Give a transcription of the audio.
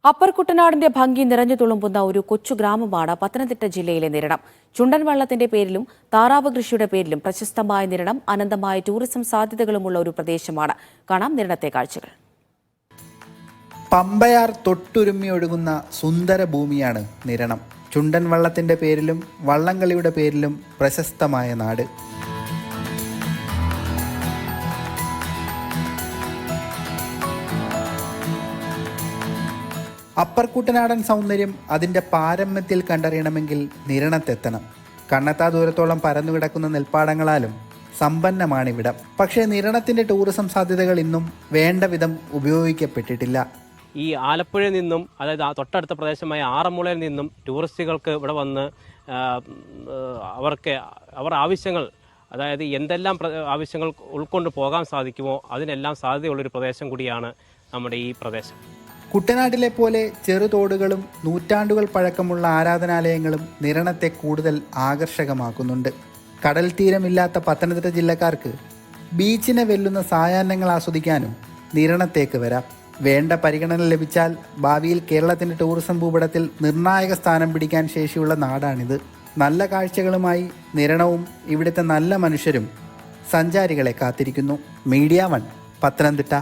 Upper കുട്ടനാടിന്റെ ഭംഗി നിറഞ്ഞു തുളുമ്പുന്ന ഒരു കൊച്ചു ഗ്രാമമാണ് പത്തനംതിട്ട ജില്ലയിലെ നിരണം. ചുണ്ടൻ വള്ളത്തിന്റെ പേരിലും താറാവ് കൃഷിയുടെ പേരിലും പ്രശസ്തമായ നിരണം അനന്തമായ ടൂറിസം സാധ്യതകളുമുള്ള ഒരു പ്രദേശമാണ്. കാണാം നിരണത്തെ കാഴ്ചകൾ. പമ്പയാർ തൊട്ടുരുമ്മി ഒഴുകുന്ന സുന്ദര ഭൂമിയാണ് നിരണം. ചുണ്ടൻ വള്ളത്തിന്റെ പേരിലും വള്ളംകളിയുടെ പേരിലും പ്രശസ്തമായ നാട്. അപ്പർ കുട്ടനാടൻ സൗന്ദര്യം അതിൻ്റെ പാരമ്യത്തിൽ കണ്ടറിയണമെങ്കിൽ നിരണത്തെത്തണം. കണ്ണെത്താ ദൂരത്തോളം പരന്നുകിടക്കുന്ന നെൽപ്പാടങ്ങളാലും സമ്പന്നമാണിവിടം. പക്ഷേ നിരണത്തിൻ്റെ ടൂറിസം സാധ്യതകൾ ഇന്നും വേണ്ട വിധം ഉപയോഗിക്കപ്പെട്ടിട്ടില്ല. ഈ ആലപ്പുഴയിൽ നിന്നും, അതായത് തൊട്ടടുത്ത പ്രദേശമായ ആറന്മുളയിൽ നിന്നും ടൂറിസ്റ്റുകൾക്ക് ഇവിടെ വന്ന് അവർ ആവശ്യങ്ങൾ, അതായത് എന്തെല്ലാം ആവശ്യങ്ങൾ ഉൾക്കൊണ്ട് പോകാൻ സാധിക്കുമോ അതിനെല്ലാം സാധ്യതയുള്ളൊരു പ്രദേശം കൂടിയാണ് നമ്മുടെ ഈ പ്രദേശം. കുട്ടനാട്ടിലെ പോലെ ചെറുതോടുകളും നൂറ്റാണ്ടുകൾ പഴക്കമുള്ള ആരാധനാലയങ്ങളും നിരണത്തെ കൂടുതൽ ആകർഷകമാക്കുന്നുണ്ട്. കടൽ തീരമില്ലാത്ത പത്തനംതിട്ട ജില്ലക്കാർക്ക് ബീച്ചിനെ വെല്ലുന്ന സായാഹ്നങ്ങൾ ആസ്വദിക്കാനും നിരണത്തേക്ക് വരാം. വേണ്ട പരിഗണന ലഭിച്ചാൽ ഭാവിയിൽ കേരളത്തിൻ്റെ ടൂറിസം ഭൂപടത്തിൽ നിർണായക സ്ഥാനം പിടിക്കാൻ ശേഷിയുള്ള നാടാണിത്. നല്ല കാഴ്ചകളുമായി നിരണവും ഇവിടുത്തെ നല്ല മനുഷ്യരും സഞ്ചാരികളെ കാത്തിരിക്കുന്നു. മീഡിയ 1 പത്തനംതിട്ട.